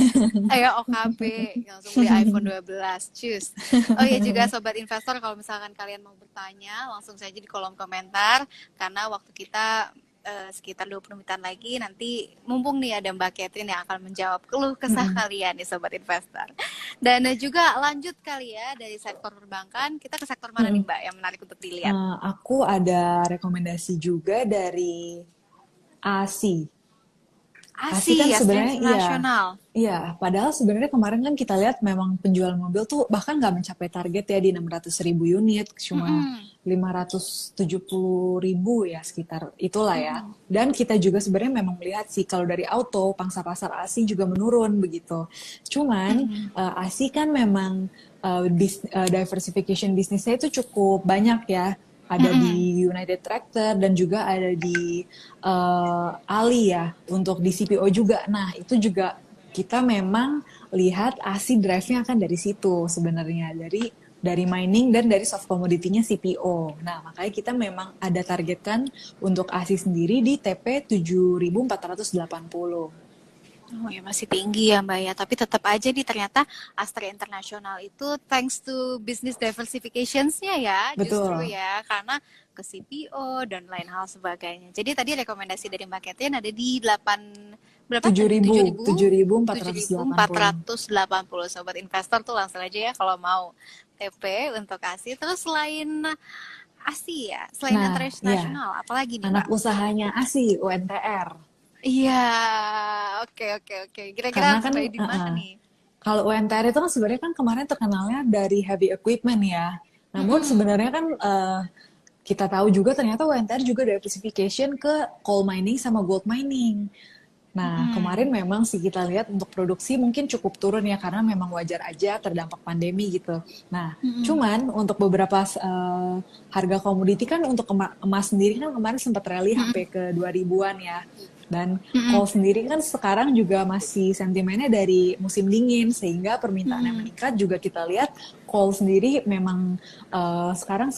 ayo OKB langsung beli iPhone 12 cus. Oh ya juga sobat investor kalau misalkan kalian mau bertanya langsung saja di kolom komentar karena waktu kita sekitar 20 menitan lagi nanti mumpung nih ada Mbak Catherine yang akan menjawab keluh kesah kalian nih sobat investor. Dan juga lanjut kali ya dari sektor perbankan kita ke sektor mana nih Mbak yang menarik untuk dilihat? Aku ada rekomendasi juga dari ASI. ASI kan ASI, Astra sebenarnya iya, Internasional. iya. Padahal sebenarnya kemarin kan kita lihat memang penjualan mobil tuh bahkan nggak mencapai target ya di 600.000 unit, cuma Mm-mm. 570.000 ya sekitar itulah ya. Dan kita juga sebenarnya memang melihat sih kalau dari auto pangsa pasar ASI juga menurun begitu. Cuman ASI kan memang diversification bisnisnya itu cukup banyak ya. Ada Mm-mm. di United Tractor dan juga ada di Ali ya untuk di CPO juga. Nah itu juga kita memang lihat ASI drive-nya akan dari situ sebenarnya dari mining dan dari soft commodity-nya CPO. Nah makanya kita memang ada targetkan untuk ASI sendiri di TP 7.480. Oh ya masih tinggi ya Mbak ya, tapi tetap aja nih ternyata Astra Internasional itu thanks to business diversifications-nya ya justru Betul. ya karena ke CPO dan lain hal sebagainya. Jadi tadi rekomendasi dari Mbak Catherine ada di 8 berapa tadi? 7.000, 7.480. 7.480 sobat investor tuh langsung aja ya kalau mau TP untuk ASI. Terus selain ASI ya, selain Nah, ya, internasional apalagi nih anak Mbak? usahanya ASI, UNTR. Iya, oke oke oke. Kira-kira Karena harus kan buy di mana nih? kalau UNTR itu kan sebenarnya kan kemarin terkenalnya dari heavy equipment ya. Namun Mm-mm. sebenarnya kan kita tahu juga ternyata UNTR juga diversification ke coal mining sama gold mining. Nah, kemarin Mm-mm. memang sih kita lihat untuk produksi mungkin cukup turun ya karena memang wajar aja terdampak pandemi gitu. Nah, Mm-mm. cuman untuk beberapa harga komoditi kan untuk emas sendiri kan kemarin sempat rally Mm-mm. sampai ke 2 ribuan ya. Dan Mm-mm. coal sendiri kan sekarang juga masih sentimennya dari musim dingin, sehingga permintaan yang Mm-mm. meningkat juga kita lihat coal sendiri memang sekarang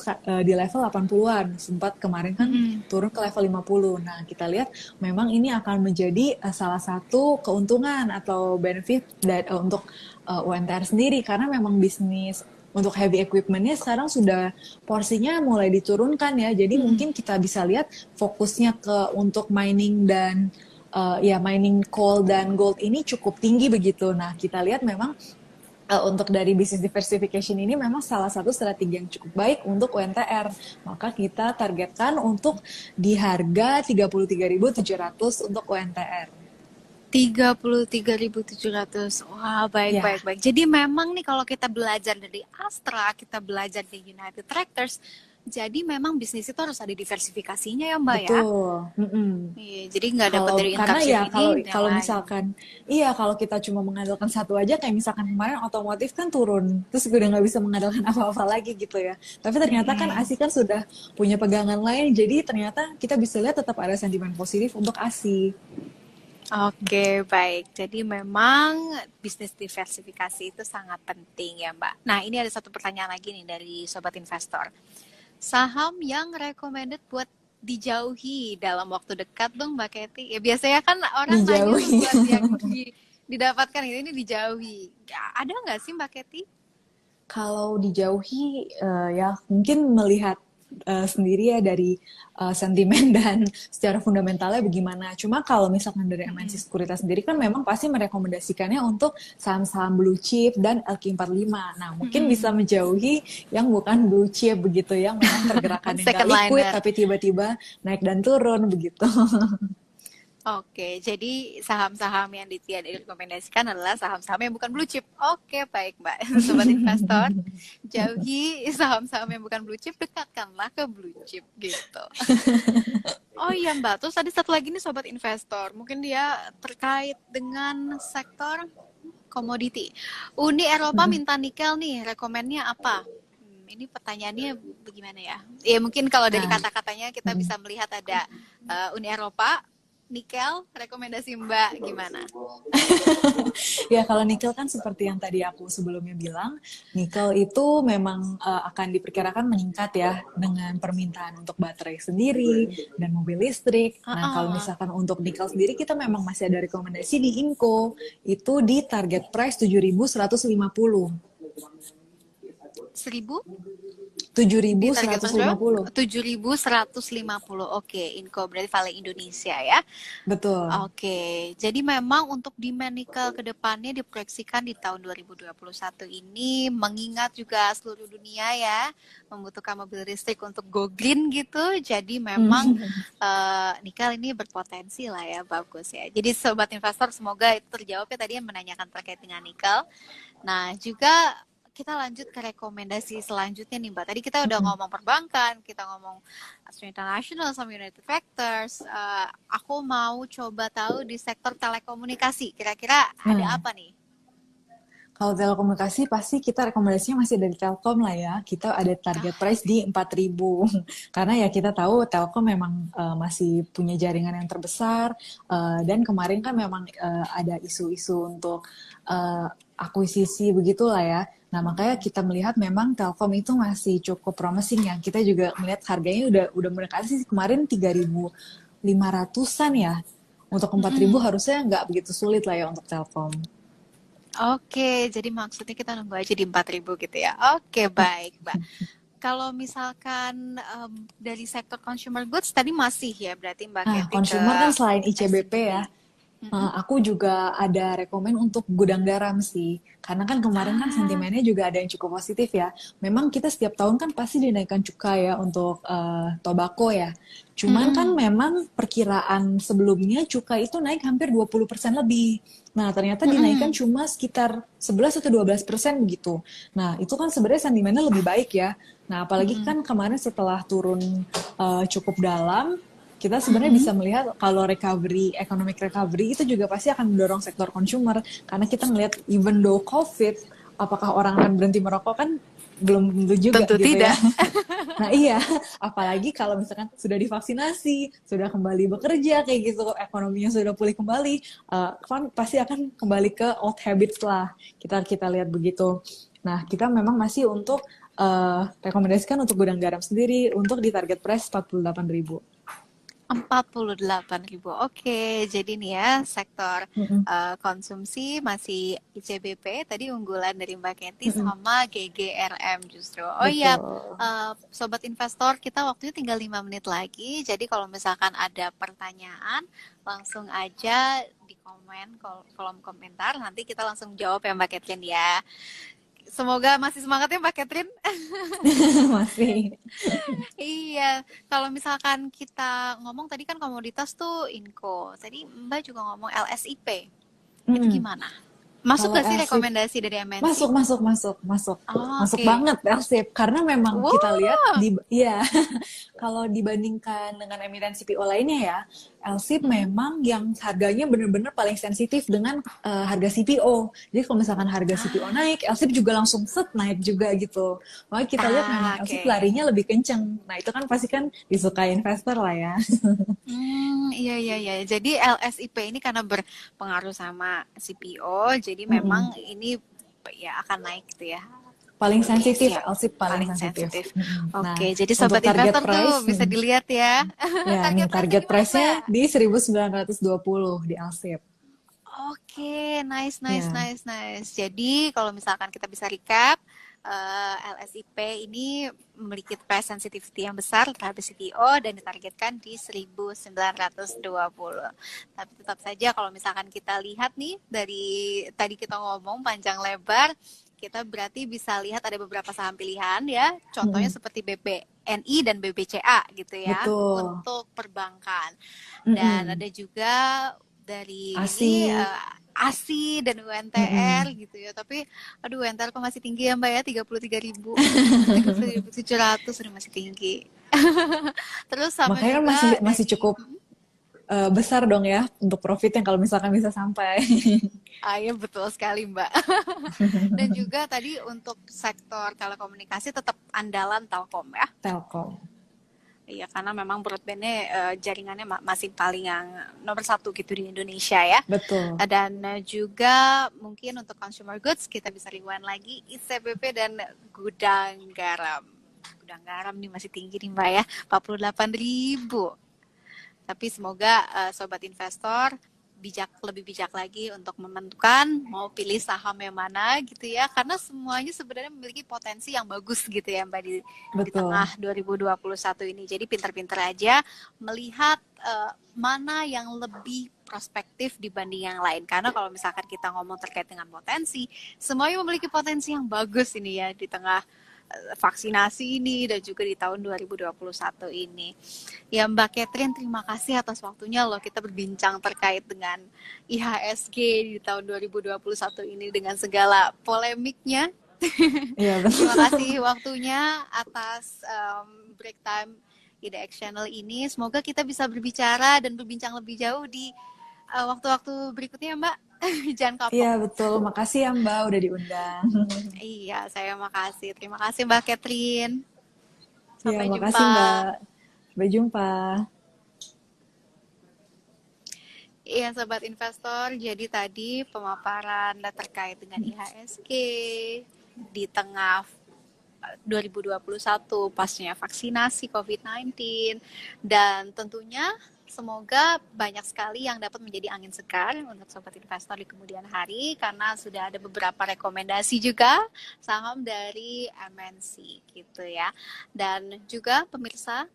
di level 80-an. Sempat kemarin kan Mm-mm. turun ke level 50. Nah, kita lihat memang ini akan menjadi salah satu keuntungan atau benefit untuk UNTR sendiri, karena memang bisnis untuk heavy equipment-nya sekarang sudah porsinya mulai diturunkan ya. Jadi Mm-mm. mungkin kita bisa lihat fokusnya ke untuk mining dan ya mining coal dan gold ini cukup tinggi begitu. Nah, kita lihat memang untuk dari business diversification ini memang salah satu strategi yang cukup baik untuk UNTR. Maka kita targetkan untuk di harga 33.700 untuk UNTR. 33.700. Wah, baik, baik, Ya, baik. Jadi memang nih kalau kita belajar dari Astra, kita belajar dari United Tractors, jadi memang bisnis itu harus ada diversifikasinya ya Mbak ya? betul. Mm-mm. Iya, jadi nggak dapat Kalau dari karena income ya stream ini kalau yang kalau lain. misalkan iya kalau kita cuma mengandalkan satu aja kayak misalkan kemarin otomotif kan turun terus gue udah nggak bisa mengandalkan apa-apa lagi gitu ya. Tapi ternyata kan Mm-mm. ASI kan sudah punya pegangan lain, jadi ternyata kita bisa lihat tetap ada sentimen positif untuk ASI. Oke, baik. Jadi memang bisnis diversifikasi itu sangat penting ya, Mbak. Nah, ini ada satu pertanyaan lagi nih dari Sobat Investor. Saham yang recommended buat dijauhi dalam waktu dekat dong, Mbak Kety. Ya, biasanya kan orang nanya tuh Dijauhi. buat yang didapatkan ini dijauhi. Ya, ada nggak sih Mbak Kety? Kalau dijauhi ya mungkin melihat sendiri ya dari sentimen dan secara fundamentalnya bagaimana. Cuma kalau misalkan dari MNC Mm-mm. Sekuritas sendiri kan memang pasti merekomendasikannya untuk saham-saham blue chip dan LQ45. Nah, mungkin bisa Mm-mm. menjauhi yang bukan blue chip begitu, yang memang pergerakannya nggak Second liquid liner. tapi tiba-tiba naik dan turun begitu. Oke, jadi saham-saham yang direkomendasikan adalah saham-saham yang bukan blue chip. Oke, baik Mbak. Sobat investor, jauhi saham-saham yang bukan blue chip, dekatkanlah ke blue chip gitu. Oh iya Mbak, terus ada satu lagi nih Sobat investor. Mungkin dia terkait dengan sektor komoditi. Uni Eropa minta nikel nih, rekomennya apa? Ini pertanyaannya bagaimana ya? Ya mungkin kalau dari Nah, kata-katanya kita bisa melihat ada Uni Eropa, nikel, rekomendasi Mbak gimana? ya kalau nikel kan seperti yang tadi aku sebelumnya bilang, nikel itu memang akan diperkirakan meningkat ya dengan permintaan untuk baterai sendiri dan mobil listrik. Nah kalau Uh-uh. misalkan untuk nikel sendiri kita memang masih ada rekomendasi di Inco, itu di target price 7.150. 1000 di target mas berapa? 7.150. 7.150. Oke, Inco berarti Vale Indonesia ya. Betul. Oke, jadi memang untuk demand nikel ke depannya diproyeksikan di tahun 2021 ini mengingat juga seluruh dunia ya membutuhkan mobil listrik untuk go green gitu. Jadi memang nikel ini berpotensi lah ya, bagus ya. Jadi sobat investor semoga itu terjawab ya tadi yang menanyakan terkait dengan nikel. Nah, juga kita lanjut ke rekomendasi selanjutnya nih Mbak. Tadi kita udah ngomong perbankan, kita ngomong Astra International sama United Factors. Aku mau coba tahu di sektor telekomunikasi. Kira-kira ada Nah, apa nih? kalau telekomunikasi pasti kita rekomendasinya masih dari Telkom lah ya. Kita ada target Ah, price di 4.000. Karena ya kita tahu Telkom memang masih punya jaringan yang terbesar. Dan kemarin kan memang ada isu-isu untuk akuisisi begitulah ya. Nah, makanya kita melihat memang Telkom itu masih cukup promising ya. Kita juga melihat harganya udah mendekati kemarin 3.500-an ya. Untuk 4.000 mm-mm. harusnya nggak begitu sulit lah ya untuk Telkom. Oke, jadi maksudnya kita nunggu aja di 4.000 gitu ya. Oke, baik, Mbak. Kalau misalkan dari sektor consumer goods tadi masih ya berarti Mbak Nah, Kety ke consumer kan selain ICBP SCBP. ya, Mm-mm. aku juga ada rekomen untuk gudang garam sih. Karena kan kemarin kan Ah, sentimennya juga ada yang cukup positif ya. Memang kita setiap tahun kan pasti dinaikkan cukai ya untuk tobacco ya. Cuman kan mm-mm. memang perkiraan sebelumnya cukai itu naik hampir 20% lebih. Nah, ternyata dinaikkan Mm-mm. cuma sekitar 11 atau 12% begitu. Nah, itu kan sebenarnya sentimennya lebih baik ya. Nah, apalagi Mm-mm. kan kemarin setelah turun cukup dalam, kita sebenarnya Mm-mm. bisa melihat kalau recovery, economic recovery itu juga pasti akan mendorong sektor consumer. Karena kita melihat even though COVID, apakah orang akan berhenti merokok kan belum tentu juga Tentu gitu ya. tidak. Nah iya, apalagi kalau misalkan sudah divaksinasi, sudah kembali bekerja kayak gitu, ekonominya sudah pulih kembali, kan pasti akan kembali ke old habits lah. Kita kita lihat begitu. Nah, kita memang masih untuk rekomendasikan untuk gudang garam sendiri untuk di target price 48.000. 48.000. Oke, jadi nih ya sektor Mm-mm. konsumsi masih ICBP tadi unggulan dari Mbak Keti Mm-mm. sama GGRM justru. Oh iya, Betul. sobat investor kita waktunya tinggal 5 menit lagi. Jadi kalau misalkan ada pertanyaan langsung aja di komen kolom komentar nanti kita langsung jawab ya Mbak Catherine ya. Semoga masih semangat ya Mbak Catherine. Masih. Iya, kalau misalkan kita ngomong tadi kan komoditas tuh Inco. Tadi Mbak juga ngomong LSIP. Itu Mm-mm. gimana? Masuk Kalau gak sih LC rekomendasi dari MNC? masuk, masuk, masuk, masuk, Oh, masuk oke. banget LSIP karena memang kita lihat Wow. di ya kalau dibandingkan dengan emiten CPO lainnya ya, LSIP Mm-mm. memang yang harganya benar-benar paling sensitif dengan harga CPO. Jadi kalau misalkan harga CPO Ah, naik, LSIP juga langsung set naik juga gitu. Makanya kita lihat memang oke. LSIP larinya lebih kenceng. Nah itu kan pasti kan disukai investor lah ya. Iya, iya, iya. Jadi LSIP ini karena berpengaruh sama CPO, jadi Mm-mm. memang ini ya akan naik gitu ya. Paling Oke, sensitif, siap. LSIP paling Paling sensitif. sensitif. Mm-mm. Nah, Oke, jadi untuk sobat target investor tuh price, bisa dilihat ya. ya, nih Target price-nya target gimana, price-nya Mbak? di 1920 di Alsip. Oke, nice, nice, Ya, nice, nice. Jadi kalau misalkan kita bisa recap, LSIP ini memiliki price sensitivity yang besar terhadap CTO dan ditargetkan di 1920. Tapi tetap saja kalau misalkan kita lihat nih dari tadi kita ngomong panjang lebar, kita berarti bisa lihat ada beberapa saham pilihan ya. Contohnya mm-mm. seperti BBNI dan BBCA gitu ya Betul. untuk perbankan. Dan Mm-mm. ada juga dari ini ASI, ASI dan UNTR mm-mm. gitu ya. Tapi aduh UNTR kok masih tinggi ya Mbak ya, 33.000. 33.700 udah masih tinggi. Terus sama Makanya kan masih juga masih dari cukup besar dong ya untuk profitnya kalau misalkan bisa sampai. ya betul sekali Mbak. Dan juga tadi untuk sektor telekomunikasi tetap andalan Telkom ya. Telkom. Iya, karena memang broadband-nya jaringannya masih paling yang nomor satu gitu di Indonesia ya. Betul. Dan juga mungkin untuk consumer goods kita bisa rewind lagi ICBP dan gudang garam. Gudang garam nih masih tinggi nih Mbak ya, 48.000. Tapi semoga sobat investor lebih bijak lagi untuk menentukan mau pilih saham yang mana gitu ya, karena semuanya sebenarnya memiliki potensi yang bagus gitu ya Mbak di Betul. tengah 2021 ini. Jadi pintar-pintar aja melihat mana yang lebih prospektif dibanding yang lain. Karena kalau misalkan kita ngomong terkait dengan potensi, semuanya memiliki potensi yang bagus ini ya di tengah vaksinasi ini dan juga di tahun 2021 ini. Ya Mbak Catherine, terima kasih atas waktunya loh kita berbincang terkait dengan IHSG di tahun 2021 ini dengan segala polemiknya. Iya betul. Terima kasih waktunya atas break time IDX Channel ini. Semoga kita bisa berbicara dan berbincang lebih jauh di waktu-waktu berikutnya Mbak. Jangan Iya kapok. betul. Makasih ya Mbak udah diundang. Iya, saya makasih. Terima kasih Mbak Catherine. Iya, Sampai makasih jumpa. Mbak. Sampai jumpa. Iya, sobat investor. Jadi tadi pemaparan terkait dengan IHSG di tengah 2021 pasnya vaksinasi COVID-19 dan tentunya semoga banyak sekali yang dapat menjadi angin segar untuk sobat investor di kemudian hari karena sudah ada beberapa rekomendasi juga saham dari MNC gitu ya. Dan juga pemirsa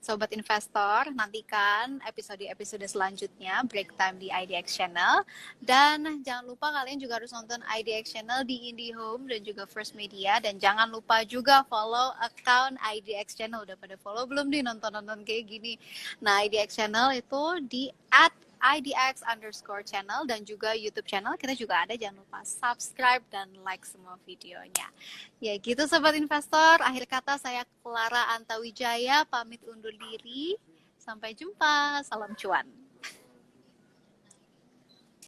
Sobat Investor, nantikan episode-episode selanjutnya Break Time di IDX Channel. Dan jangan lupa kalian juga harus nonton IDX Channel di IndiHome dan juga First Media. Dan jangan lupa juga follow account IDX Channel. Udah pada follow belum nih nonton-nonton kayak gini? Nah, IDX Channel itu di @IDX_channel dan juga YouTube channel kita juga ada, jangan lupa subscribe dan like semua videonya. Ya gitu sobat investor, akhir kata saya Clara Antawijaya pamit undur diri. Sampai jumpa, salam cuan.